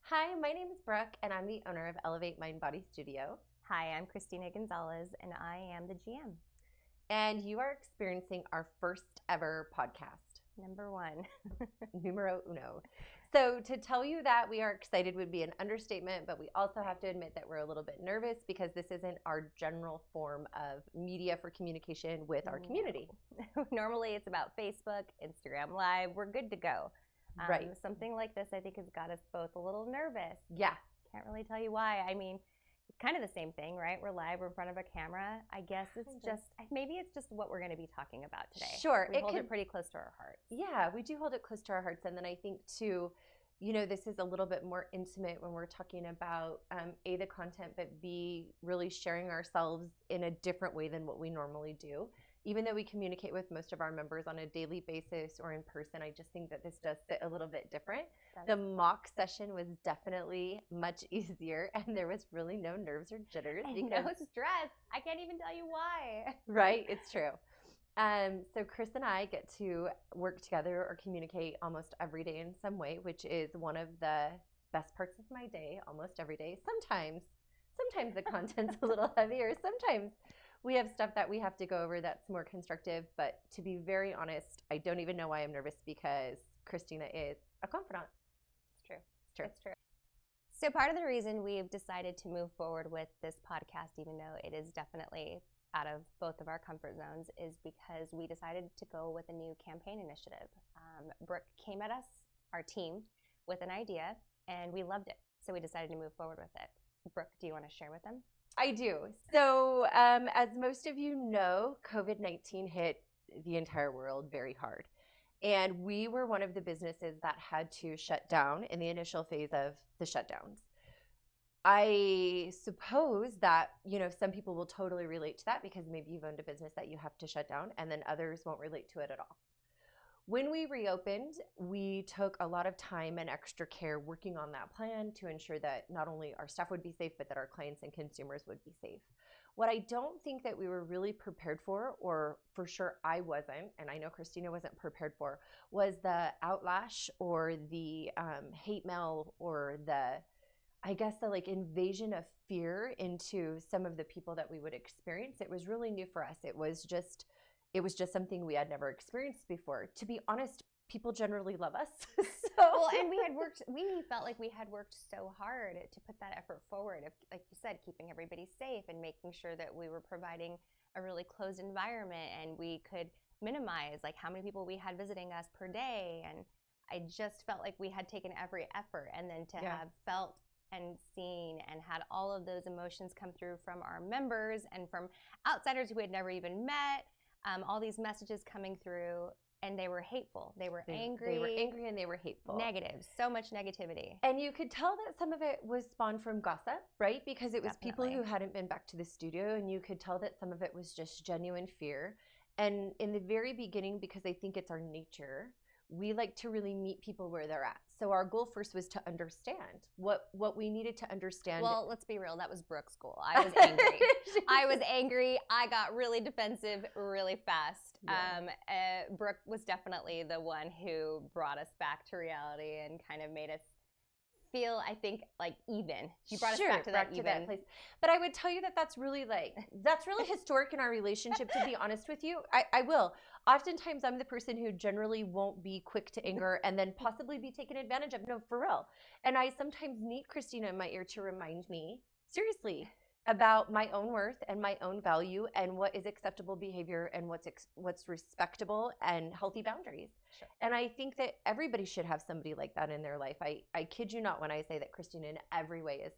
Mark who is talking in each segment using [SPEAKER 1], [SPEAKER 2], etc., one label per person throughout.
[SPEAKER 1] Hi, my name is Brooke, and I'm the owner of Elevate Mind Body Studio.
[SPEAKER 2] Hi, I'm Christina Gonzalez, and I am the GM.
[SPEAKER 1] And you are experiencing our first ever podcast,
[SPEAKER 2] Number one.
[SPEAKER 1] numero uno. So, to tell you that we are excited would be an understatement, but we also have to admit that we're a little bit nervous because this isn't our general form of media for communication with our community.
[SPEAKER 2] Normally it's about Facebook, Instagram Live. We're good to go.
[SPEAKER 1] Right.
[SPEAKER 2] Something like this, I think, has got us both a little nervous.
[SPEAKER 1] Yeah.
[SPEAKER 2] Can't really tell you why. I mean, it's kind of the same thing, right? We're live, we're in front of a camera. I guess it's maybe it's just what we're going to be talking about today.
[SPEAKER 1] Sure.
[SPEAKER 2] We hold it pretty close to our hearts.
[SPEAKER 1] Yeah, we do hold it close to our hearts. And then I think, too, this is a little bit more intimate when we're talking about A, the content, but B, really sharing ourselves in a different way than what we normally do. Even though we communicate with most of our members on a daily basis or in person, I just think that this does sit a little bit different. The mock session was definitely much easier, and there was really no nerves or jitters.
[SPEAKER 2] And no stress. I can't even tell you why.
[SPEAKER 1] Right, it's true. So Chris and I get to work together or communicate almost every day in some way, which is one of the best parts of my day, almost every day. Sometimes the content's a little heavier. Sometimes we have stuff that we have to go over that's more constructive. But to be very honest, I don't even know why I'm nervous because Christina is a confidant.
[SPEAKER 2] It's true. It's true. So part of the reason we've decided to move forward with this podcast, even though it is definitely out of both of our comfort zones, is because we decided to go with a new campaign initiative. Brooke came at us, our team, with an idea, and we loved it. So we decided to move forward with it. Brooke, do you want to share with them?
[SPEAKER 1] I do. So as most of you know, COVID-19 hit the entire world very hard. And we were one of the businesses that had to shut down in the initial phase of the shutdowns. I suppose that, some people will totally relate to that because maybe you've owned a business that you have to shut down, and then others won't relate to it at all. When we reopened, we took a lot of time and extra care working on that plan to ensure that not only our staff would be safe, but that our clients and consumers would be safe. What I don't think that we were really prepared for, or for sure I wasn't, and I know Christina wasn't prepared for, was the outlash or the hate mail or the invasion of fear into some of the people that we would experience. It was really new for us. It was just something we had never experienced before. To be honest, people generally love us.
[SPEAKER 2] Well, and we felt like we had worked so hard to put that effort forward of, like you said, keeping everybody safe and making sure that we were providing a really closed environment and we could minimize like how many people we had visiting us per day. And I just felt like we had taken every effort, and then to have felt and seen and had all of those emotions come through from our members and from outsiders who we had never even met, all these messages coming through, and they were hateful. They were angry.
[SPEAKER 1] They were angry and they were hateful.
[SPEAKER 2] Negative. So much negativity.
[SPEAKER 1] And you could tell that some of it was spawned from gossip, right? Because it was people who hadn't been back to the studio, and you could tell that some of it was just genuine fear. And in the very beginning, because I think it's our nature, we like to really meet people where they're at. So our goal first was to understand what we needed to understand.
[SPEAKER 2] Well, let's be real. That was Brooke's goal. I was angry. I was angry. I got really defensive really fast. Yeah. Brooke was definitely the one who brought us back to reality and kind of made us feel, I think, like even. She brought us back to that place.
[SPEAKER 1] But I would tell you that that's really historic in our relationship, to be honest with you. I will. Oftentimes, I'm the person who generally won't be quick to anger and then possibly be taken advantage of. No, for real. And I sometimes need Christina in my ear to remind me, seriously, about my own worth and my own value and what is acceptable behavior and what's respectable and healthy boundaries.
[SPEAKER 2] Sure.
[SPEAKER 1] And I think that everybody should have somebody like that in their life. I kid you not when I say that Christina in every way is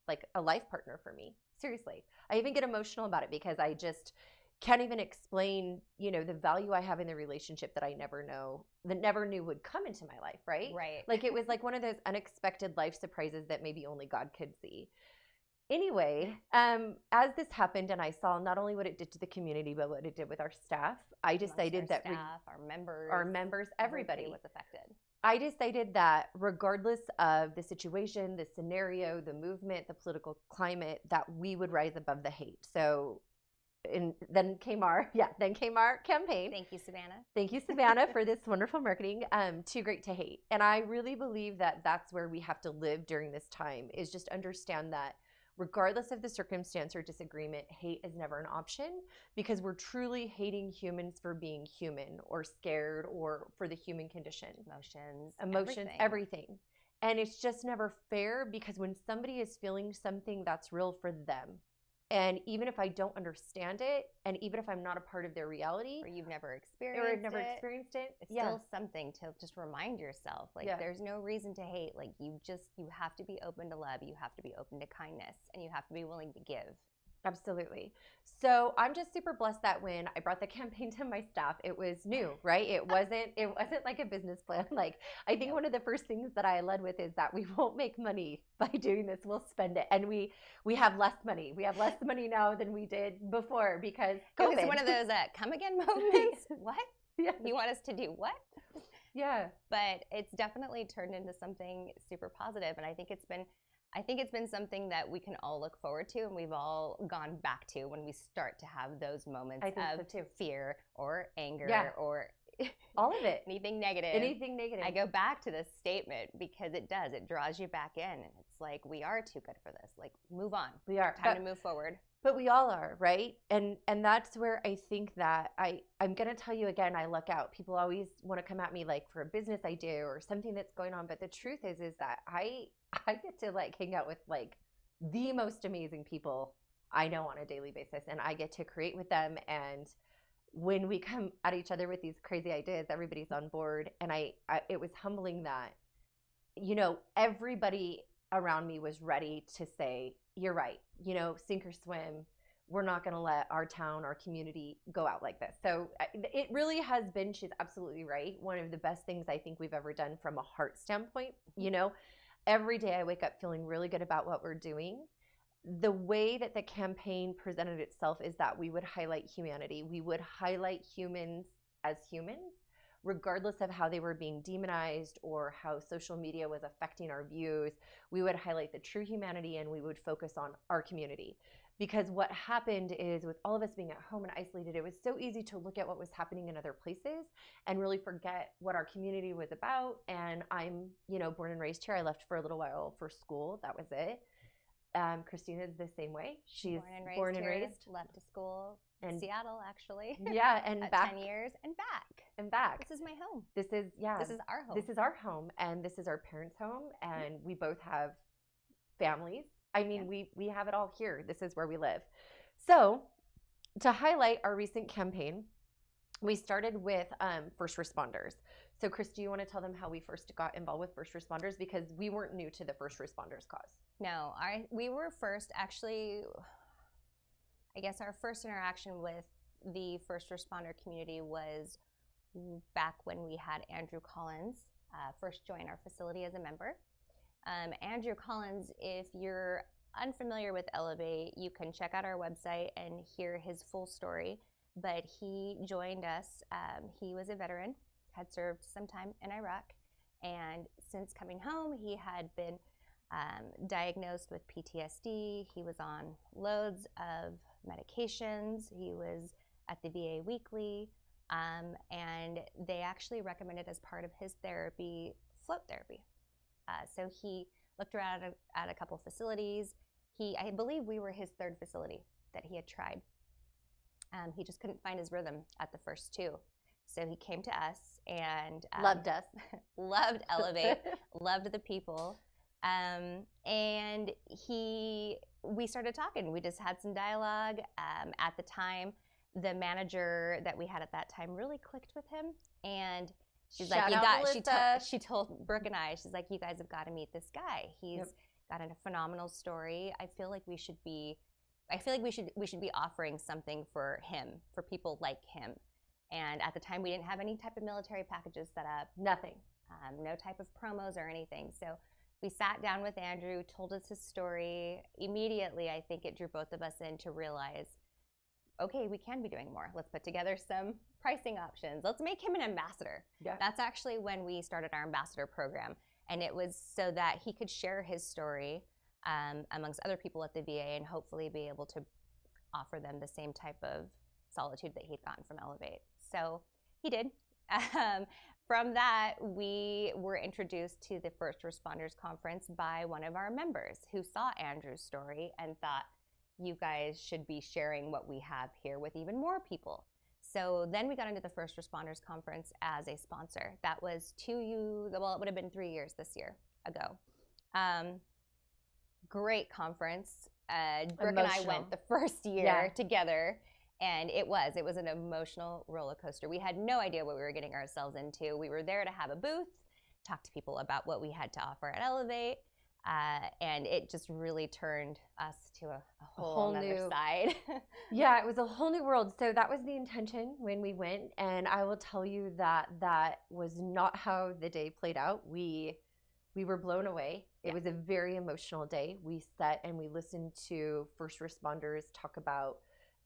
[SPEAKER 1] like a life partner for me. Seriously. I even get emotional about it because I just can't even explain, the value I have in the relationship that I never knew would come into my life, right?
[SPEAKER 2] Right.
[SPEAKER 1] Like it was like one of those unexpected life surprises that maybe only God could see. Anyway, as this happened and I saw not only what it did to the community, but what it did with our staff, I decided that
[SPEAKER 2] our
[SPEAKER 1] members, everybody
[SPEAKER 2] was affected.
[SPEAKER 1] I decided that regardless of the situation, the scenario, the movement, the political climate, that we would rise above the hate. So and then came our campaign.
[SPEAKER 2] Thank you, Savannah.
[SPEAKER 1] Thank you, Savannah, for this wonderful marketing. Too great to hate. And I really believe that that's where we have to live during this time, is just understand that regardless of the circumstance or disagreement, hate is never an option, because we're truly hating humans for being human or scared or for the human condition. Emotions, everything. And it's just never fair, because when somebody is feeling something that's real for them, and even if I don't understand it, and even if I'm not a part of their reality,
[SPEAKER 2] or you've never experienced
[SPEAKER 1] it,
[SPEAKER 2] it's still something to just remind yourself. Like, there's no reason to hate. Like, you have to be open to love. You have to be open to kindness, and you have to be willing to give.
[SPEAKER 1] Absolutely. So I'm just super blessed that when I brought the campaign to my staff, it was new, right? It wasn't like a business plan. Like, I think one of the first things that I led with is that we won't make money by doing this. We'll spend it. And we have less money. We have less money now than we did before, because COVID.
[SPEAKER 2] It was one of those come again moments. What?
[SPEAKER 1] Yeah.
[SPEAKER 2] You want us to do what?
[SPEAKER 1] Yeah.
[SPEAKER 2] But it's definitely turned into something super positive. And I think it's been something that we can all look forward to, and we've all gone back to when we start to have those moments of fear or anger or
[SPEAKER 1] all of it.
[SPEAKER 2] Anything negative. I go back to this statement because it draws you back in, and it's like, we are too good for this. Like, move on.
[SPEAKER 1] We are.
[SPEAKER 2] Time to move forward.
[SPEAKER 1] But we all are, right? And that's where I think that I'm going to tell you again, I luck out. People always want to come at me like for a business idea or something that's going on. But the truth is that I get to like hang out with like the most amazing people I know on a daily basis. And I get to create with them. And when we come at each other with these crazy ideas, everybody's on board. And it was humbling that, you know, everybody around me was ready to say, you're right, you know, sink or swim. We're not going to let our town, our community go out like this. So it really has been, she's absolutely right, one of the best things I think we've ever done from a heart standpoint. You know, every day I wake up feeling really good about what we're doing. The way that the campaign presented itself is that we would highlight humanity. We would highlight humans as humans, regardless of how they were being demonized or how social media was affecting our views. We would highlight the true humanity, and we would focus on our community. Because what happened is, with all of us being at home and isolated, it was so easy to look at what was happening in other places and really forget what our community was about. And I'm, you know, born and raised here. I left for a little while for school. That was it. Christina's the same way. She's born and raised.
[SPEAKER 2] Left to school in Seattle, actually.
[SPEAKER 1] Yeah, and back
[SPEAKER 2] 10 years and back.
[SPEAKER 1] And back.
[SPEAKER 2] This is my home.
[SPEAKER 1] This is our home. This is our home, and this is our parents' home, and we both have families. I mean, we have it all here. This is where we live. So, to highlight our recent campaign, we started with first responders. So, Chris, do you want to tell them how we first got involved with first responders? Because we weren't new to the first responders cause.
[SPEAKER 2] No, we were first, actually, I guess our first interaction with the first responder community was back when we had Andrew Collins first join our facility as a member. Andrew Collins, if you're unfamiliar with Elevate, you can check out our website and hear his full story. But he joined us. He was a veteran, had served some time in Iraq, and since coming home, he had been diagnosed with PTSD. He was on loads of medications. He was at the VA weekly, and they actually recommended as part of his therapy, float therapy. So he looked around at a couple facilities. I believe we were his third facility that he had tried. He just couldn't find his rhythm at the first two. So he came to us and
[SPEAKER 1] loved us,
[SPEAKER 2] loved Elevate, loved the people. And we started talking. We just had some dialogue. At the time, the manager that we had at that time really clicked with him. And she's like, she told Brooke and I, she's like, you guys have got to meet this guy. He's got a phenomenal story. I feel like we should be offering something for him, for people like him. And at the time, we didn't have any type of military packages set up.
[SPEAKER 1] Nothing.
[SPEAKER 2] No type of promos or anything. So we sat down with Andrew, told us his story. Immediately, I think it drew both of us in to realize, okay, we can be doing more. Let's put together some pricing options. Let's make him an ambassador.
[SPEAKER 1] Yeah.
[SPEAKER 2] That's actually when we started our ambassador program. And it was so that he could share his story amongst other people at the VA and hopefully be able to offer them the same type of solitude that he'd gotten from Elevate. So he did. From that, we were introduced to the First Responders Conference by one of our members who saw Andrew's story and thought, you guys should be sharing what we have here with even more people. So then we got into the First Responders Conference as a sponsor. That was it would have been 3 years this year ago. Great conference. Brooke and I went the first year together, and it was an emotional roller coaster. We had no idea what we were getting ourselves into. We were there to have a booth, talk to people about what we had to offer at Elevate, and it just really turned us to a whole other side.
[SPEAKER 1] Yeah, it was a whole new world. So that was the intention when we went, and I will tell you that that was not how the day played out. We were blown away. It was a very emotional day. We sat and we listened to first responders talk about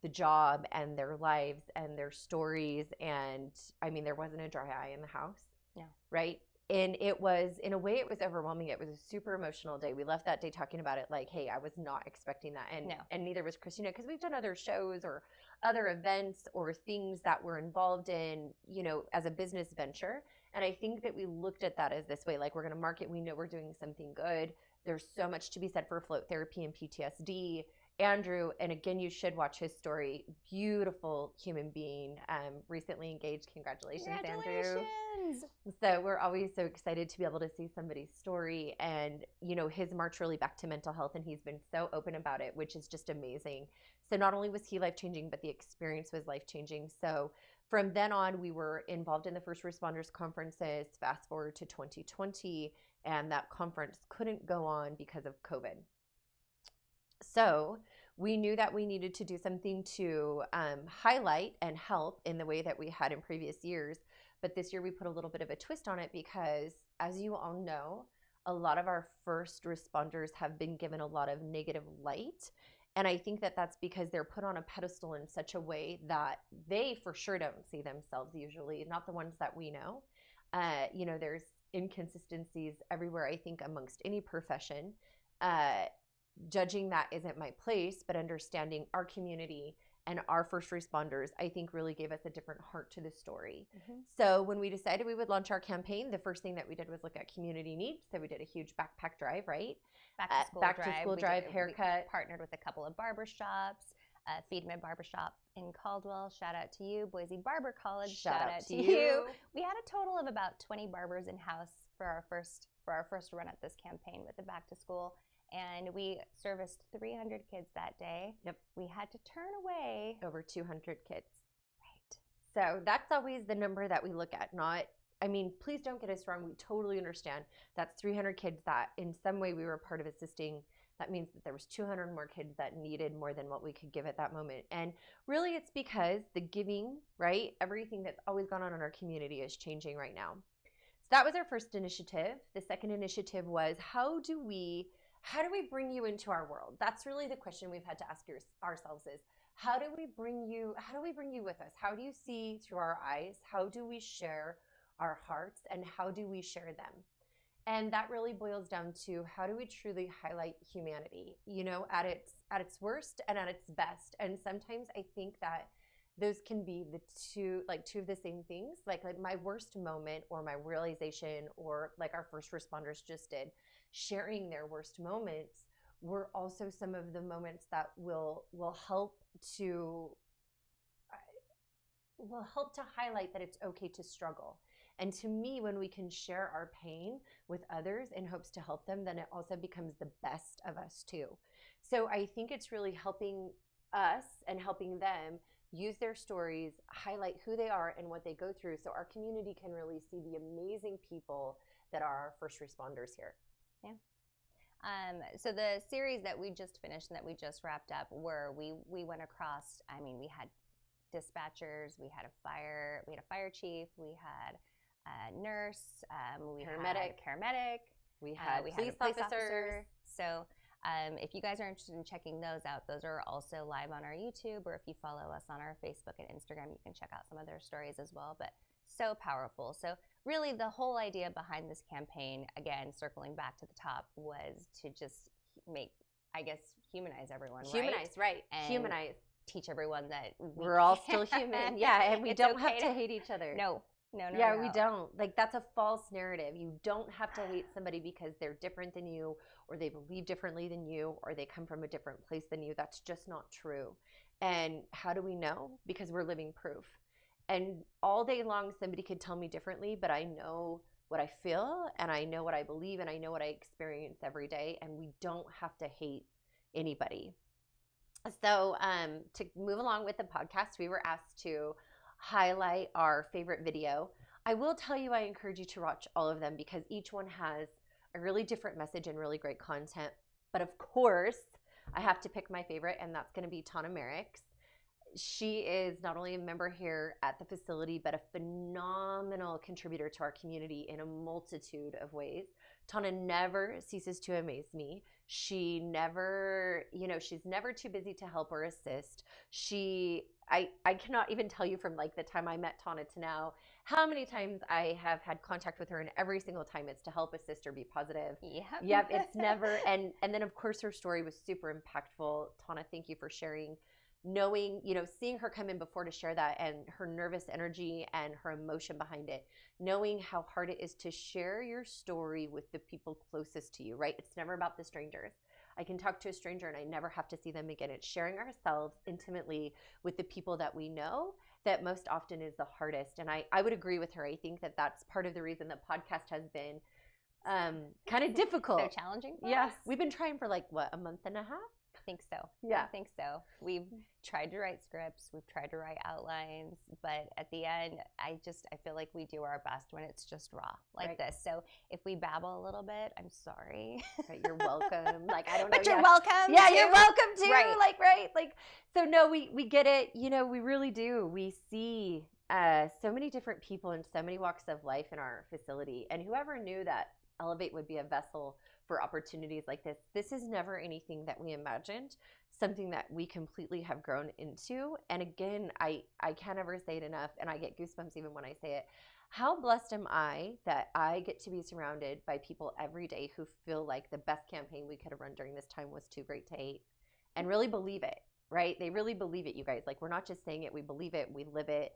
[SPEAKER 1] the job and their lives and their stories. And I mean, there wasn't a dry eye in the house.
[SPEAKER 2] Yeah.
[SPEAKER 1] Right. And it was, in a way, it was overwhelming. It was a super emotional day. We left that day talking about it like, hey, I was not expecting that. And neither was Christina, because we've done other shows or other events or things that we're involved in, you know, as a business venture. And I think that we looked at that as this way, like, we're going to market. We know we're doing something good. There's so much to be said for float therapy and PTSD. Andrew, and again, you should watch his story. Beautiful human being, recently engaged. Congratulations, Andrew. So we're always so excited to be able to see somebody's story and, you know, his march really back to mental health. And he's been so open about it, which is just amazing. So not only was he life-changing, but the experience was life-changing. So from then on, we were involved in the First Responders Conferences. Fast forward to 2020, and that conference couldn't go on because of COVID. So we knew that we needed to do something to highlight and help in the way that we had in previous years. But this year we put a little bit of a twist on it because, as you all know, a lot of our first responders have been given a lot of negative light. And I think that that's because they're put on a pedestal in such a way that they for sure don't see themselves usually, not the ones that we know. You know, there's inconsistencies everywhere, I think, amongst any profession. Judging that isn't my place, but understanding our community and our first responders, I think, really gave us a different heart to the story. Mm-hmm. So when we decided we would launch our campaign, the first thing that we did was look at community needs. So we did a huge backpack drive, right?
[SPEAKER 2] Back to school
[SPEAKER 1] drive, haircut.
[SPEAKER 2] We partnered with a couple of barbershops. Feedman Barbershop in Caldwell, shout out to you. Boise Barber College, shout out to you. We had a total of about 20 barbers in house for our first run at this campaign with the back to school. And we serviced 300 kids that day.
[SPEAKER 1] Yep.
[SPEAKER 2] We had to turn away
[SPEAKER 1] over 200 kids.
[SPEAKER 2] Right.
[SPEAKER 1] So that's always the number that we look at. Not, I mean, please don't get us wrong. We totally understand that's 300 kids that in some way we were part of assisting. That means that there was 200 more kids that needed more than what we could give at that moment. And really it's because the giving, right? Everything that's always gone on in our community is changing right now. So that was our first initiative. The second initiative was how do we bring you into our world? That's really the question we've had to ask ourselves is, how do we bring you with us? How do you see through our eyes? How do we share our hearts, and how do we share them? And that really boils down to, how do we truly highlight humanity, you know, at its worst and at its best? And sometimes I think that those can be two of the same things, like my worst moment or my realization, or like our first responders just did, sharing their worst moments were also some of the moments that will help to highlight that it's okay to struggle. And to me, when we can share our pain with others in hopes to help them, then it also becomes the best of us too. So I think it's really helping us and helping them use their stories, highlight who they are and what they go through, so our community can really see the amazing people that are our first responders here.
[SPEAKER 2] Yeah. So the series that we just finished and that we just wrapped up, where we went across, I mean, we had dispatchers, we had a fire chief, we had a nurse, we had a paramedic, we had a police officer. So if you guys are interested in checking those out, those are also live on our YouTube, or if you follow us on our Facebook and Instagram, you can check out some of their stories as well. But so powerful. So really the whole idea behind this campaign, again, circling back to the top, was to just humanize everyone,
[SPEAKER 1] right? Humanize.
[SPEAKER 2] teach everyone that
[SPEAKER 1] we're all still human. Yeah, and we don't have to hate each other.
[SPEAKER 2] No.
[SPEAKER 1] Yeah, we don't. Like, that's a false narrative. You don't have to hate somebody because they're different than you, or they believe differently than you, or they come from a different place than you. That's just not true. And how do we know? Because we're living proof. And all day long, somebody could tell me differently, but I know what I feel, and I know what I believe, and I know what I experience every day, and we don't have to hate anybody. So to move along with the podcast, we were asked to highlight our favorite video. I will tell you, I encourage you to watch all of them because each one has a really different message and really great content. But of course, I have to pick my favorite, and that's going to be Tana Merrick's. She is not only a member here at the facility, but a phenomenal contributor to our community in a multitude of ways. Tana never ceases to amaze me. She never, she's never too busy to help or assist. I cannot even tell you from like the time I met Tana to now, how many times I have had contact with her, and every single time it's to help assist or be positive. Yep, it's never, and then of course her story was super impactful. Tana, thank you for sharing. Knowing, seeing her come in before to share that, and her nervous energy and her emotion behind it, knowing how hard it is to share your story with the people closest to you, right? It's never about the strangers. I can talk to a stranger and I never have to see them again. It's sharing ourselves intimately with the people that we know that most often is the hardest. And I would agree with her. I think that that's part of the reason the podcast has been kind of difficult.
[SPEAKER 2] So challenging for
[SPEAKER 1] Yeah.
[SPEAKER 2] us?
[SPEAKER 1] We've been trying for like, what, a month and a half?
[SPEAKER 2] I think so.
[SPEAKER 1] Yeah.
[SPEAKER 2] I think so. We've tried to write scripts. We've tried to write outlines. But at the end, I feel like we do our best when it's just raw like this. So if we babble a little bit, I'm sorry.
[SPEAKER 1] Right, you're welcome. Like, I don't know.
[SPEAKER 2] But you're welcome.
[SPEAKER 1] Yeah,
[SPEAKER 2] too.
[SPEAKER 1] you're welcome too.
[SPEAKER 2] Right.
[SPEAKER 1] Like, so no, we get it. We really do. We see so many different people in so many walks of life in our facility. And whoever knew that Elevate would be a vessel for opportunities like this. This is never anything that we imagined, something that we completely have grown into. And again, I can't ever say it enough, and I get goosebumps even when I say it. How blessed am I that I get to be surrounded by people every day who feel like the best campaign we could have run during this time was too great to hate, and really believe it, right? They really believe it, you guys. Like, we're not just saying it, we believe it, we live it.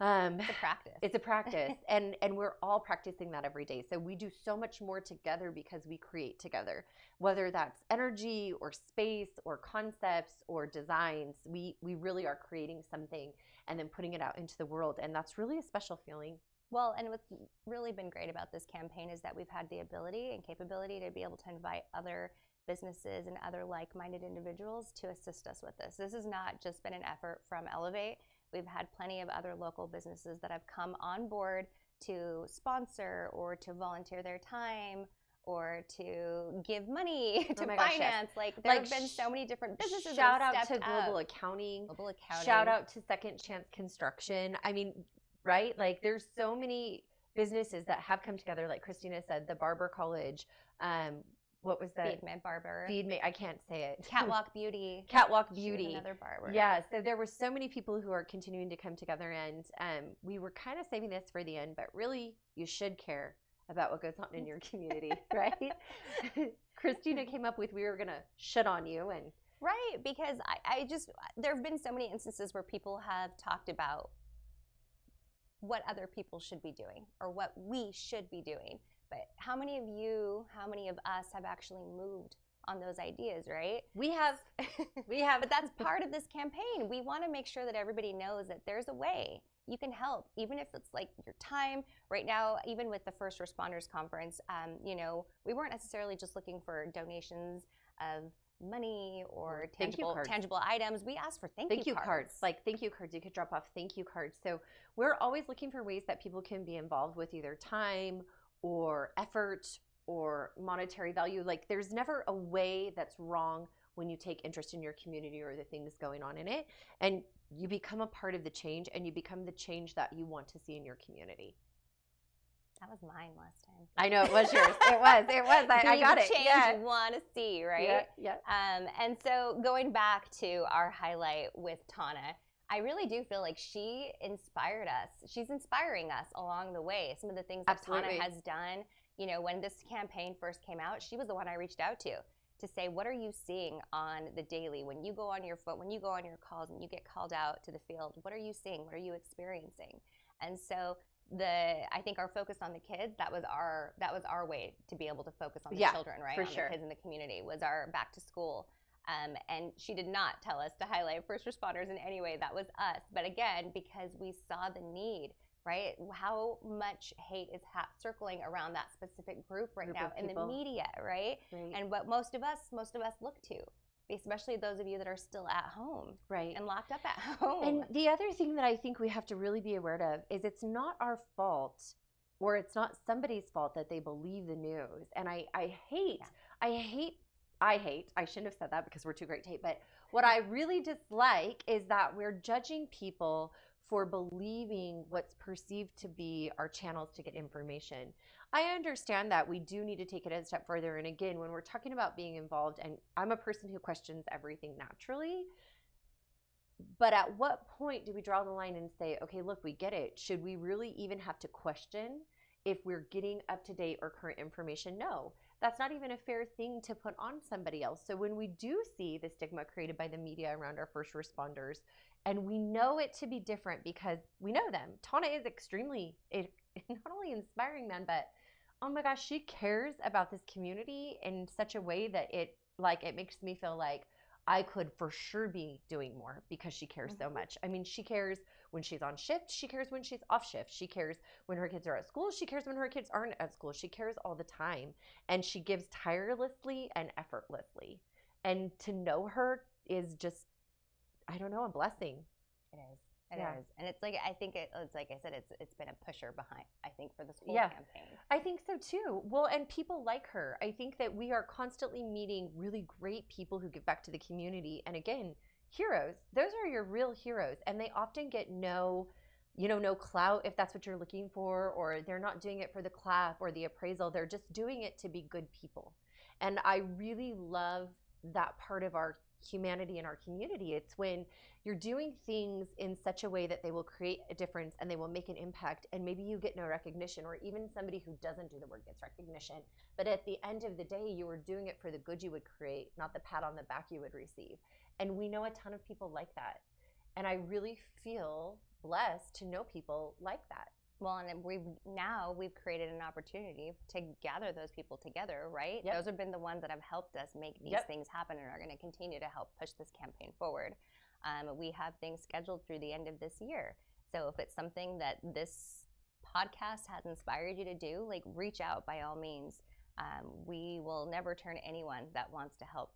[SPEAKER 2] It's a practice.
[SPEAKER 1] It's a practice, and we're all practicing that every day. So we do so much more together because we create together, whether that's energy or space or concepts or designs. We really are creating something and then putting it out into the world, and that's really a special feeling.
[SPEAKER 2] Well, and what's really been great about this campaign is that we've had the ability and capability to be able to invite other businesses and other like-minded individuals to assist us with this. This has not just been an effort from Elevate. We've had plenty of other local businesses that have come on board to sponsor or to volunteer their time or to give money to finance. Like, there have been so many different businesses.
[SPEAKER 1] Shout out to Global Accounting. Shout out to Second Chance Construction. I mean, right? Like, there's so many businesses that have come together. Like Christina said, the Barber College. What was that?
[SPEAKER 2] Feed Me Barber.
[SPEAKER 1] Feed Me. I can't say it.
[SPEAKER 2] Catwalk Beauty.
[SPEAKER 1] Catwalk Beauty.
[SPEAKER 2] Another barber.
[SPEAKER 1] Yeah. So there were so many people who are continuing to come together, and we were kind of saving this for the end, but really, you should care about what goes on in your community, right? Christina came up with, we were going to shut on you. And
[SPEAKER 2] right, because there have been so many instances where people have talked about what other people should be doing or what we should be doing. But how many of us have actually moved on those ideas, right?
[SPEAKER 1] We have.
[SPEAKER 2] But that's part of this campaign. We want to make sure that everybody knows that there's a way you can help, even if it's like your time. Right now, even with the First Responders Conference, we weren't necessarily just looking for donations of money or tangible items. We asked for thank you cards.
[SPEAKER 1] Like, thank you cards. You could drop off thank you cards. So we're always looking for ways that people can be involved with either time or effort or monetary value. Like, there's never a way that's wrong when you take interest in your community or the things going on in it, and you become a part of the change, and you become the change that you want to see in your community.
[SPEAKER 2] That was mine last time.
[SPEAKER 1] I know, it was yours. It was. I got it.
[SPEAKER 2] Change you want to see, right?
[SPEAKER 1] Yeah.
[SPEAKER 2] And so going back to our highlight with Tana, I really do feel like she inspired us. She's inspiring us along the way. Some of the things that Tana has done, when this campaign first came out, she was the one I reached out to. to say, what are you seeing on the daily when you go on your phone, when you go on your calls and you get called out to the field? What are you seeing? What are you experiencing? And so I think our focus on the kids, that was our way to be able to focus on the children, right?
[SPEAKER 1] For
[SPEAKER 2] on
[SPEAKER 1] sure.
[SPEAKER 2] the kids in the community, was our back to school. And she did not tell us to highlight first responders in any way. That was us. But again, because we saw the need, right? How much hate is circling around that specific group right now in the media, right? And what most of us look to, especially those of you that are still at home,
[SPEAKER 1] right,
[SPEAKER 2] and locked up at home.
[SPEAKER 1] And the other thing that I think we have to really be aware of is it's not our fault, or it's not somebody's fault that they believe the news. And I shouldn't have said that because we're too great to hate, but what I really dislike is that we're judging people for believing what's perceived to be our channels to get information. I understand that we do need to take it a step further. And again, when we're talking about being involved, and I'm a person who questions everything naturally, but at what point do we draw the line and say, okay, look, we get it. Should we really even have to question if we're getting up-to-date or current information? No, that's not even a fair thing to put on somebody else. So when we do see the stigma created by the media around our first responders, and we know it to be different because we know them. Tana is extremely, not only inspiring them, but oh my gosh, she cares about this community in such a way that it makes me feel like I could for sure be doing more because she cares so much. I mean, she cares when she's on shift. She cares when she's off shift. She cares when her kids are at school. She cares when her kids aren't at school. She cares all the time. And she gives tirelessly and effortlessly. And to know her is just, I don't know, a blessing.
[SPEAKER 2] It is. It is. And it's like, I think it's like I said, it's been a pusher behind, I think, for this whole campaign.
[SPEAKER 1] I think so too. Well, and people like her. I think that we are constantly meeting really great people who give back to the community. And again, heroes. Those are your real heroes. And they often get no clout if that's what you're looking for, or they're not doing it for the clap or the appraisal. They're just doing it to be good people. And I really love that part of our humanity in our community. It's when you're doing things in such a way that they will create a difference and they will make an impact, and maybe you get no recognition, or even somebody who doesn't do the work gets recognition, but at the end of the day you were doing it for the good you would create, not the pat on the back you would receive. And we know a ton of people like that, and I really feel blessed to know people like that.
[SPEAKER 2] Well, and we've created an opportunity to gather those people together, right? Those have been the ones that have helped us make these things happen and are going to continue to help push this campaign forward. We have things scheduled through the end of this year. So if it's something that this podcast has inspired you to do, like, reach out by all means. We will never turn anyone that wants to help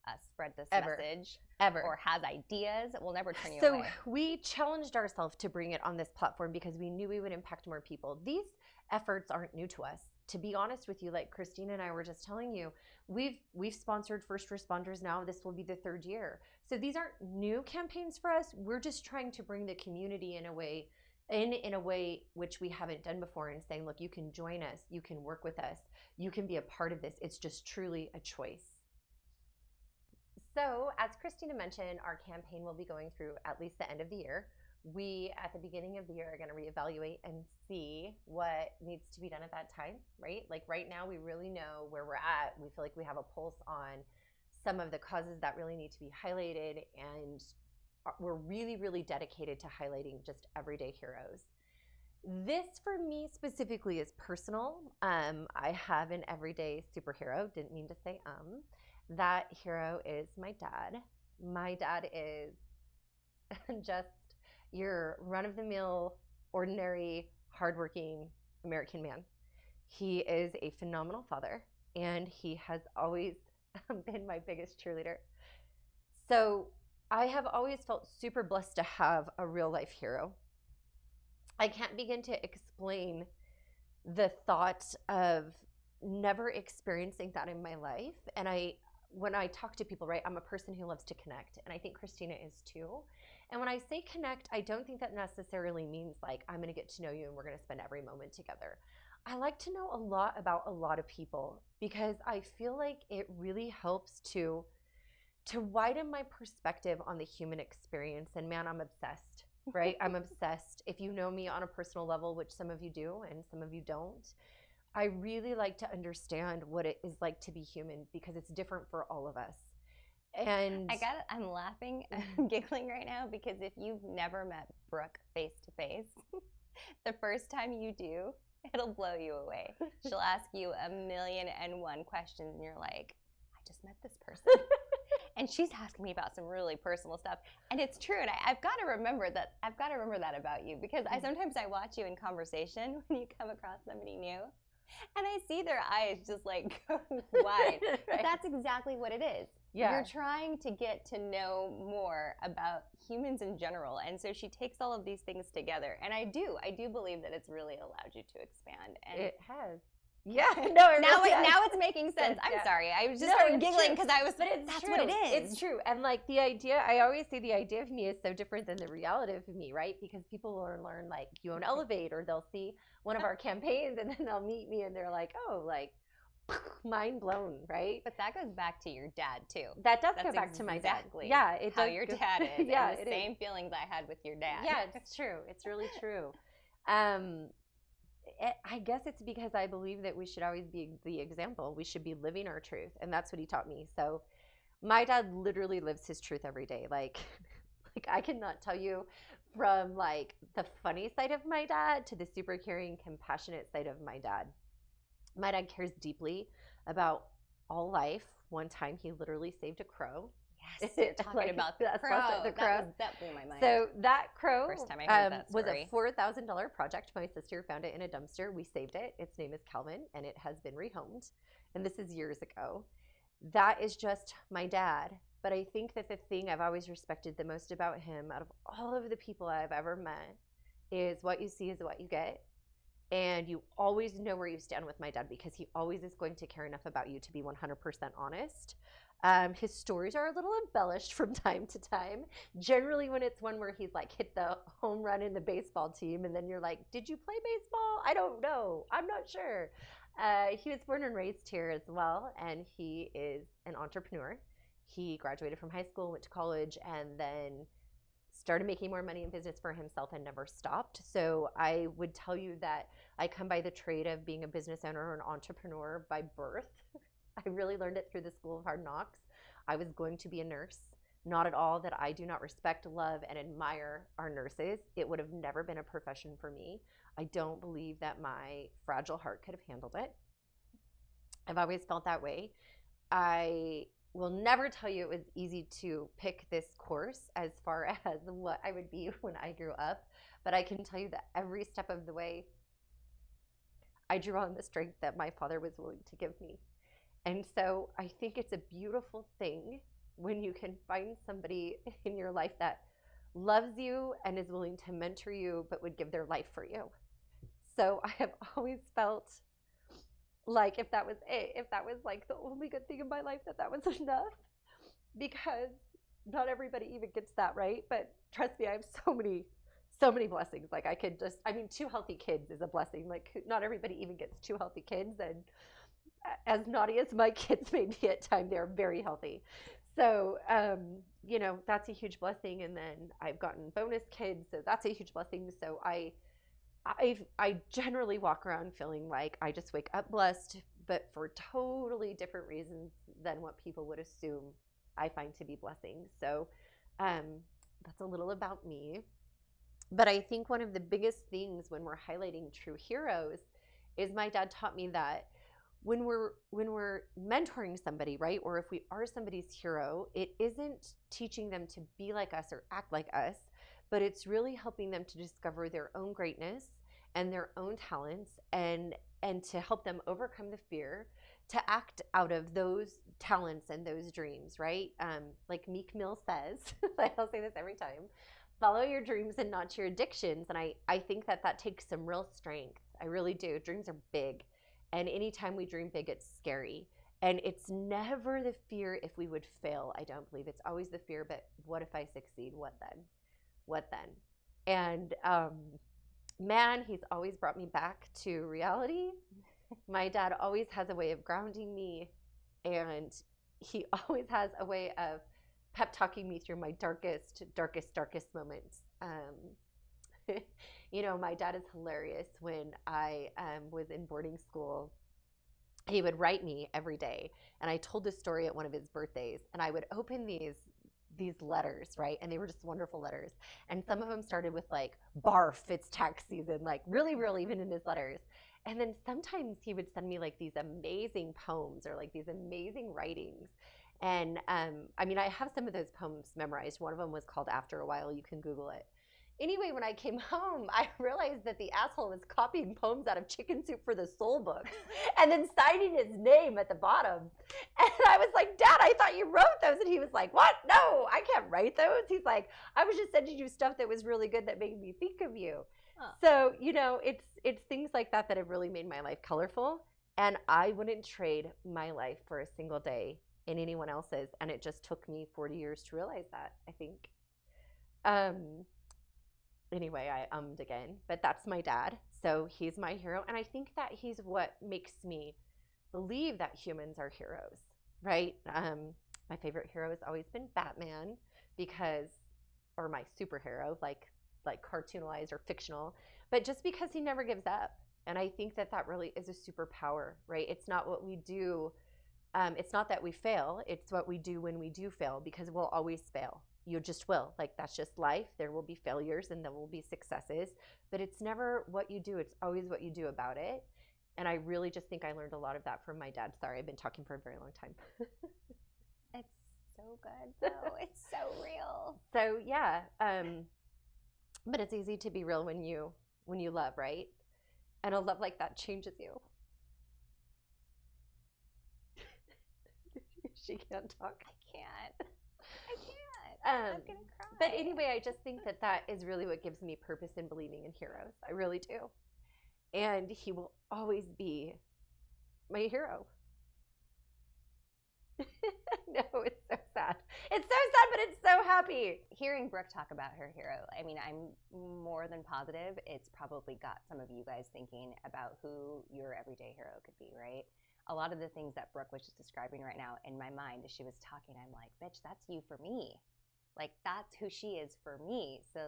[SPEAKER 2] us spread this message or has ideas. We'll never turn you away.
[SPEAKER 1] So we challenged ourselves to bring it on this platform because we knew we would impact more people. These efforts aren't new to us. To be honest with you, like Christina and I were just telling you, we've sponsored first responders now. This will be the 3rd year. So these aren't new campaigns for us. We're just trying to bring the community in a way which we haven't done before, and saying, look, you can join us, you can work with us, you can be a part of this. It's just truly a choice. So as Christina mentioned, our campaign will be going through at least the end of the year. We, at the beginning of the year, are going to reevaluate and see what needs to be done at that time, right? Like right now, we really know where we're at. We feel like we have a pulse on some of the causes that really need to be highlighted, and we're really, really dedicated to highlighting just everyday heroes. This, for me specifically, is personal. I have an everyday superhero. Didn't mean to say That hero is my dad. My dad is just your run-of-the-mill, ordinary, hardworking American man. He is a phenomenal father, and he has always been my biggest cheerleader. So I have always felt super blessed to have a real-life hero. I can't begin to explain the thought of never experiencing that in my life. And when I talk to people, right, I'm a person who loves to connect, and I think Christina is too. And when I say connect, I don't think that necessarily means like I'm going to get to know you and we're going to spend every moment together. I like to know a lot about a lot of people because I feel like it really helps to widen my perspective on the human experience. And man, I'm obsessed, right? I'm obsessed. If you know me on a personal level, which some of you do and some of you don't, I really like to understand what it is like to be human because it's different for all of us. And
[SPEAKER 2] I'm laughing, I'm giggling right now because if you've never met Brooke face to face, the first time you do, it'll blow you away. She'll ask you 1,000,001 questions, and you're like, I just met this person. And she's asking me about some really personal stuff, and it's true. And I've got to remember that. I've got to remember that about you because sometimes I watch you in conversation when you come across somebody new, and I see their eyes just like go wide.
[SPEAKER 1] Right.
[SPEAKER 2] But that's exactly what it is.
[SPEAKER 1] Yeah.
[SPEAKER 2] You're trying to get to know more about humans in general, and so she takes all of these things together. And I do believe that it's really allowed you to expand. And
[SPEAKER 1] it has. Yeah, no, it
[SPEAKER 2] now
[SPEAKER 1] really has.
[SPEAKER 2] now it's making sense. I'm
[SPEAKER 1] Yeah.
[SPEAKER 2] sorry, I was just
[SPEAKER 1] No,
[SPEAKER 2] started
[SPEAKER 1] it's
[SPEAKER 2] giggling
[SPEAKER 1] true.
[SPEAKER 2] because I was.
[SPEAKER 1] But it's
[SPEAKER 2] that's
[SPEAKER 1] true.
[SPEAKER 2] what it is.
[SPEAKER 1] It's true. And like the idea, I always say the idea of me is so different than the reality of me, right? Because people will learn like you own Elevate, or they'll see one of our campaigns and then they'll meet me and they're like, oh, like mind blown, right?
[SPEAKER 2] But that goes back to your dad too.
[SPEAKER 1] That does
[SPEAKER 2] That's
[SPEAKER 1] go back to my dad.
[SPEAKER 2] exactly
[SPEAKER 1] Yeah, it
[SPEAKER 2] how
[SPEAKER 1] does
[SPEAKER 2] your
[SPEAKER 1] go-
[SPEAKER 2] dad is.
[SPEAKER 1] Yeah,
[SPEAKER 2] and the
[SPEAKER 1] it
[SPEAKER 2] same
[SPEAKER 1] is.
[SPEAKER 2] feelings I had with your dad.
[SPEAKER 1] Yeah, it's true. It's really true. I guess it's because I believe that we should always be the example. We should be living our truth, and that's what he taught me. So, my dad literally lives his truth every day. Like, like I cannot tell you from like the funny side of my dad to the super caring, compassionate side of my dad. My dad cares deeply about all life. One time, he literally saved a crow.
[SPEAKER 2] Yes, you're talking
[SPEAKER 1] Like,
[SPEAKER 2] about the
[SPEAKER 1] that's
[SPEAKER 2] crow.
[SPEAKER 1] the crow.
[SPEAKER 2] That blew my mind.
[SPEAKER 1] So that crow
[SPEAKER 2] First time I heard that
[SPEAKER 1] was
[SPEAKER 2] story.
[SPEAKER 1] a $4,000 project. My sister found it in a dumpster. We saved it. Its name is Calvin, and it has been rehomed. And this is years ago. That is just my dad. But I think that the thing I've always respected the most about him, out of all of the people I've ever met, is what you see is what you get. And you always know where you stand with my dad because he always is going to care enough about you to be 100% honest. His stories are a little embellished from time to time. Generally, when it's one where he's like hit the home run in the baseball team, and then you're like, "Did you play baseball? I don't know. I'm not sure." He was born and raised here as well, and he is an entrepreneur. He graduated from high school, went to college, and then started making more money in business for himself and never stopped. So I would tell you that I come by the trade of being a business owner or an entrepreneur by birth. I really learned it through the School of Hard Knocks. I was going to be a nurse. Not at all that I do not respect, love, and admire our nurses. It would have never been a profession for me. I don't believe that my fragile heart could have handled it. I've always felt that way. I will never tell you it was easy to pick this course as far as what I would be when I grew up, but I can tell you that every step of the way, I drew on the strength that my father was willing to give me. And so I think it's a beautiful thing when you can find somebody in your life that loves you and is willing to mentor you, but would give their life for you. So I have always felt like if that was it, if that was like the only good thing in my life, that was enough, because not everybody even gets that, right? But trust me, I have so many blessings. Like I could just, I mean, 2 healthy kids is a blessing. Like not everybody even gets 2 healthy kids, and as naughty as my kids may be at times, they're very healthy. So, you know, that's a huge blessing. And then I've gotten bonus kids, so that's a huge blessing. So I generally walk around feeling like I just wake up blessed, but for totally different reasons than what people would assume I find to be blessings. So that's a little about me. But I think one of the biggest things when we're highlighting true heroes is my dad taught me that when we're mentoring somebody, right, or if we are somebody's hero, it isn't teaching them to be like us or act like us, but it's really helping them to discover their own greatness and their own talents, and to help them overcome the fear to act out of those talents and those dreams, right? Like Meek Mill says, I'll say this every time, follow your dreams and not your addictions. And I think that takes some real strength. I really do. Dreams are big. And anytime we dream big, it's scary. And it's never the fear if we would fail, I don't believe. It's always the fear, but what if I succeed? What then? What then? And man, he's always brought me back to reality. My dad always has a way of grounding me, and he always has a way of pep talking me through my darkest moments. My dad is hilarious. When I was in boarding school, he would write me every day, and I told this story at one of his birthdays, and I would open these letters, right? And they were just wonderful letters. And some of them started with like, barf, it's tax season, like really real even in his letters. And then sometimes he would send me like these amazing poems or like these amazing writings. And I have some of those poems memorized. One of them was called After a While. You can Google it. Anyway, when I came home, I realized that the asshole was copying poems out of Chicken Soup for the Soul books and then signing his name at the bottom. And I was like, Dad, I thought you wrote those. And he was like, what? No, I can't write those. He's like, I was just sending you stuff that was really good that made me think of you. Huh. So, it's things like that that have really made my life colorful. And I wouldn't trade my life for a single day in anyone else's. And it just took me 40 years to realize that, I think. Anyway, I ummed again, but that's my dad. So he's my hero. And I think that he's what makes me believe that humans are heroes, right? My favorite hero has always been Batman or my superhero, like cartoonized or fictional, but just because he never gives up. And I think that really is a superpower, right? It's not what we do. It's not that we fail. It's what we do when we do fail, because we'll always fail. You just will. Like, that's just life. There will be failures and there will be successes, but it's never what you do. It's always what you do about it. And I really just think I learned a lot of that from my dad. Sorry, I've been talking for a very long time.
[SPEAKER 2] It's so good, though. It's so real.
[SPEAKER 1] So, yeah. But it's easy to be real when you love, right? And a love like that changes you. She can't talk.
[SPEAKER 2] I can't. I'm gonna cry.
[SPEAKER 1] But anyway, I just think that is really what gives me purpose in believing in heroes. I really do. And he will always be my hero. No, it's so sad. It's so sad, but it's so happy.
[SPEAKER 2] Hearing Brooke talk about her hero, I'm more than positive it's probably got some of you guys thinking about who your everyday hero could be, right? A lot of the things that Brooke was just describing right now in my mind as she was talking, I'm like, bitch, that's you for me. Like, that's who she is for me. So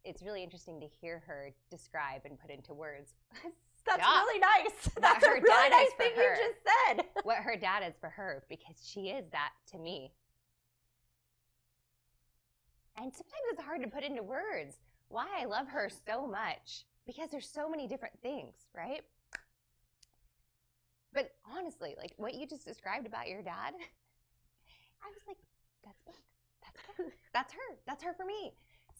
[SPEAKER 2] it's really interesting to hear her describe and put into words.
[SPEAKER 1] That's really nice. That's a really nice thing you just said.
[SPEAKER 2] What her dad is for her, because she is that to me. And sometimes it's hard to put into words why I love her so much, because there's so many different things, right? But honestly, like what you just described about your dad, I was like, that's Brooke. That's her. That's her for me.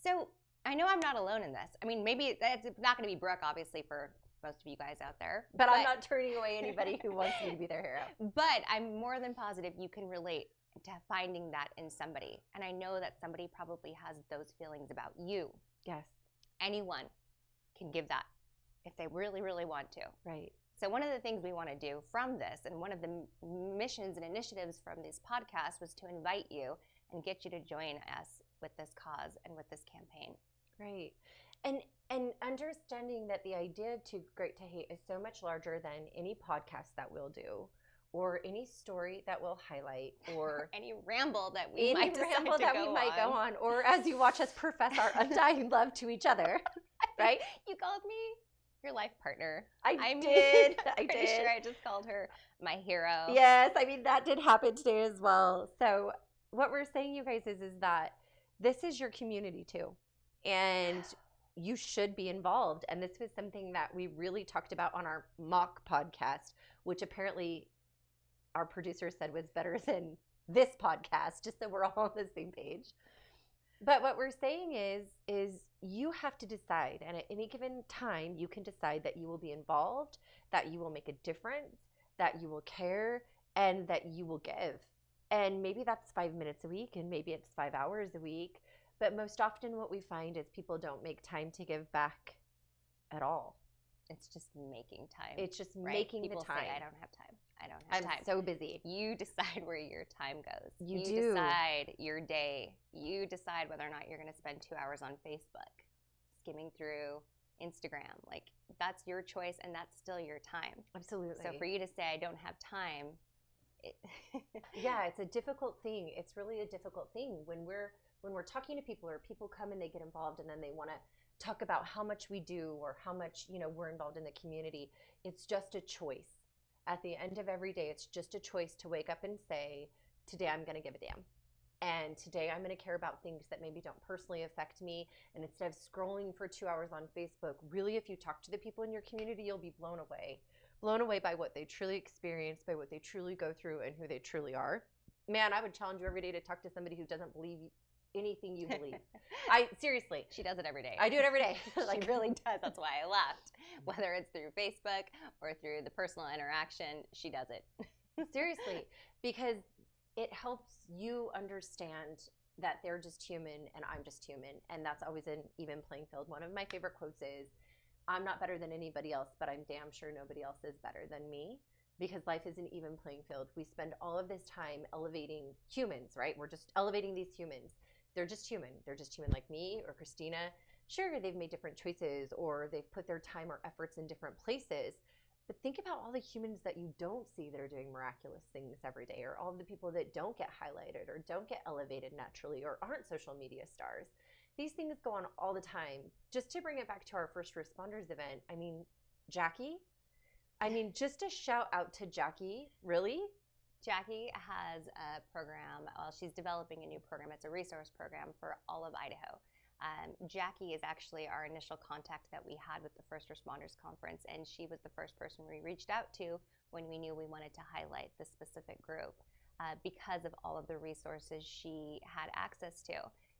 [SPEAKER 2] So I know I'm not alone in this. Maybe it's not going to be Brooke, obviously, for most of you guys out there.
[SPEAKER 1] But I'm not turning away anybody who wants me to be their hero.
[SPEAKER 2] But I'm more than positive you can relate to finding that in somebody. And I know that somebody probably has those feelings about you.
[SPEAKER 1] Yes.
[SPEAKER 2] Anyone can give that if they really, really want to.
[SPEAKER 1] Right.
[SPEAKER 2] So one of the things we want to do from this, and one of the missions and initiatives from this podcast, was to invite you and get you to join us with this cause and with this campaign.
[SPEAKER 1] Right. And understanding that the idea of Too Great to Hate is so much larger than any podcast that we'll do, or any story that we'll highlight, or
[SPEAKER 2] any ramble that we might
[SPEAKER 1] go on, or as you watch us profess our undying love to each other. Right?
[SPEAKER 2] You called me your life partner.
[SPEAKER 1] I did.
[SPEAKER 2] Pretty sure I just called her my hero.
[SPEAKER 1] Yes, that did happen today as well. So what we're saying, you guys, is that this is your community too, and you should be involved. And this was something that we really talked about on our mock podcast, which apparently our producer said was better than this podcast, just so we're all on the same page. But what we're saying is you have to decide, and at any given time, you can decide that you will be involved, that you will make a difference, that you will care, and that you will give. And maybe that's 5 minutes a week, and maybe it's 5 hours a week. But most often what we find is people don't make time to give back at all.
[SPEAKER 2] It's just making time.
[SPEAKER 1] It's just
[SPEAKER 2] right?
[SPEAKER 1] making
[SPEAKER 2] people
[SPEAKER 1] the time.
[SPEAKER 2] Say, I don't have time. I'm
[SPEAKER 1] so busy.
[SPEAKER 2] You decide where your time goes.
[SPEAKER 1] You
[SPEAKER 2] decide your day. You decide whether or not you're going to spend 2 hours on Facebook, skimming through Instagram. Like, that's your choice, and that's still your time.
[SPEAKER 1] Absolutely.
[SPEAKER 2] So for you to say, I don't have time,
[SPEAKER 1] yeah, it's a difficult thing. It's really a difficult thing when we're talking to people, or people come and they get involved, and then they want to talk about how much we do or how much, we're involved in the community. It's just a choice. At the end of every day, it's just a choice to wake up and say, today I'm going to give a damn. And today I'm going to care about things that maybe don't personally affect me. And instead of scrolling for 2 hours on Facebook, really, if you talk to the people in your community, you'll be blown away by what they truly experience, by what they truly go through, and who they truly are. Man, I would challenge you every day to talk to somebody who doesn't believe anything you believe. Seriously.
[SPEAKER 2] She does it every day.
[SPEAKER 1] I do it every day.
[SPEAKER 2] She really does. That's why I laughed. Whether it's through Facebook or through the personal interaction, she does it.
[SPEAKER 1] Seriously, because it helps you understand that they're just human and I'm just human, and that's always an even playing field. One of my favorite quotes is, I'm not better than anybody else, but I'm damn sure nobody else is better than me, because life is an even playing field. We spend all of this time elevating humans, right? We're just elevating these humans. They're just human. They're just human like me or Christina. Sure, they've made different choices or they've put their time or efforts in different places. But think about all the humans that you don't see that are doing miraculous things every day, or all the people that don't get highlighted or don't get elevated naturally or aren't social media stars. These things go on all the time. Just to bring it back to our first responders event, Jackie, just a shout out to Jackie, really?
[SPEAKER 2] Jackie has a program. Well, she's developing a new program. It's a resource program for all of Idaho. Jackie is actually our initial contact that we had with the First Responders Conference, and she was the first person we reached out to when we knew we wanted to highlight this specific group because of all of the resources she had access to.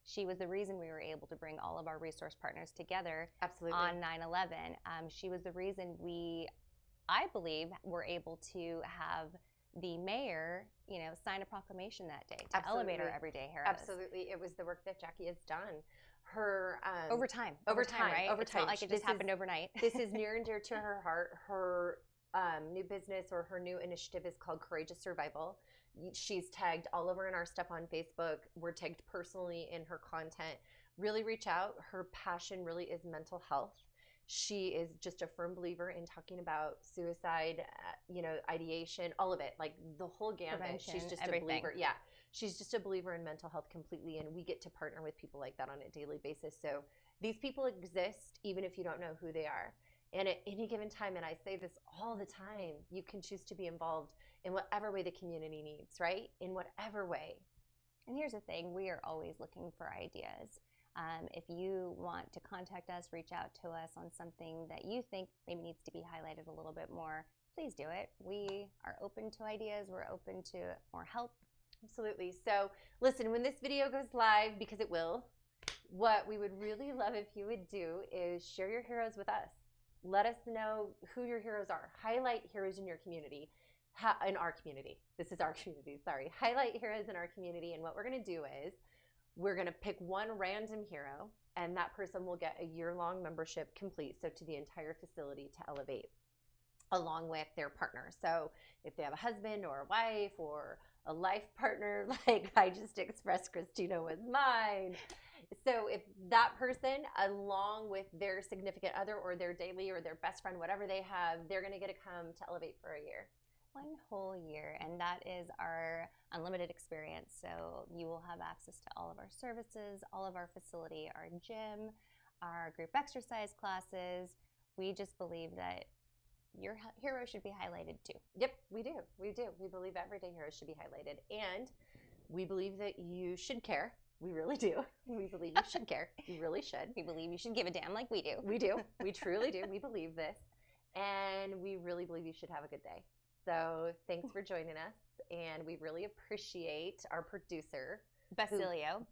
[SPEAKER 2] She was the reason we were able to bring all of our resource partners together.
[SPEAKER 1] Absolutely.
[SPEAKER 2] On 9/11. She was the reason I believe, were able to have the mayor, sign a proclamation that day to
[SPEAKER 1] Absolutely.
[SPEAKER 2] elevate our everyday heroes.
[SPEAKER 1] Absolutely. It was the work that Jackie has done. Her
[SPEAKER 2] over time,
[SPEAKER 1] right?
[SPEAKER 2] Over
[SPEAKER 1] It's
[SPEAKER 2] not like it just happened overnight.
[SPEAKER 1] This is near and dear to her heart. Her new business or her new initiative is called Courageous Survival. She's tagged all over in our stuff on Facebook. We're tagged personally in her content. Really reach out. Her passion really is mental health. She is just a firm believer in talking about suicide, ideation, all of it, like the whole gamut.
[SPEAKER 2] Prevention,
[SPEAKER 1] She's just
[SPEAKER 2] everything.
[SPEAKER 1] a believer. Yeah. She's just a believer in mental health completely, and we get to partner with people like that on a daily basis. So these people exist even if you don't know who they are. And at any given time, and I say this all the time, you can choose to be involved in whatever way the community needs, right? In whatever way.
[SPEAKER 2] And here's the thing, we are always looking for ideas. If you want to contact us, reach out to us on something that you think maybe needs to be highlighted a little bit more, please do it. We are open to ideas. We're open to more help.
[SPEAKER 1] Absolutely. So listen, when this video goes live, because it will, what we would really love if you would do is share your heroes with us. Let us know who your heroes are. Highlight heroes in your community. In our community. This is our community, sorry. Highlight heroes in our community, and what we're going to do is we're going to pick one random hero, and that person will get a year-long membership complete, so to the entire facility to elevate, along with their partner. So if they have a husband or a wife or a life partner, like I just expressed Christina was mine. So if that person, along with their significant other or their daily or their best friend, whatever they have, they're going to get to come to Elevate for a year.
[SPEAKER 2] One whole year, and that is our unlimited experience. So you will have access to all of our services, all of our facility, our gym, our group exercise classes. We just believe that your hero should be highlighted too.
[SPEAKER 1] Yep, we do. We do. We believe everyday heroes should be highlighted, and we believe that you should care. We really do. We believe you should care. You really should.
[SPEAKER 2] We believe you should give a damn like we do.
[SPEAKER 1] We do. We truly do. We believe this, and we really believe you should have a good day. So thanks for joining us, and we really appreciate our producer,
[SPEAKER 2] Basilio.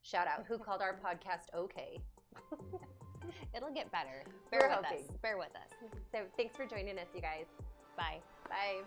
[SPEAKER 1] Shout out, who called our podcast okay.
[SPEAKER 2] It'll get better.
[SPEAKER 1] We're hoping.
[SPEAKER 2] Bear with us.
[SPEAKER 1] So thanks for joining us, you guys.
[SPEAKER 2] Bye.
[SPEAKER 1] Bye.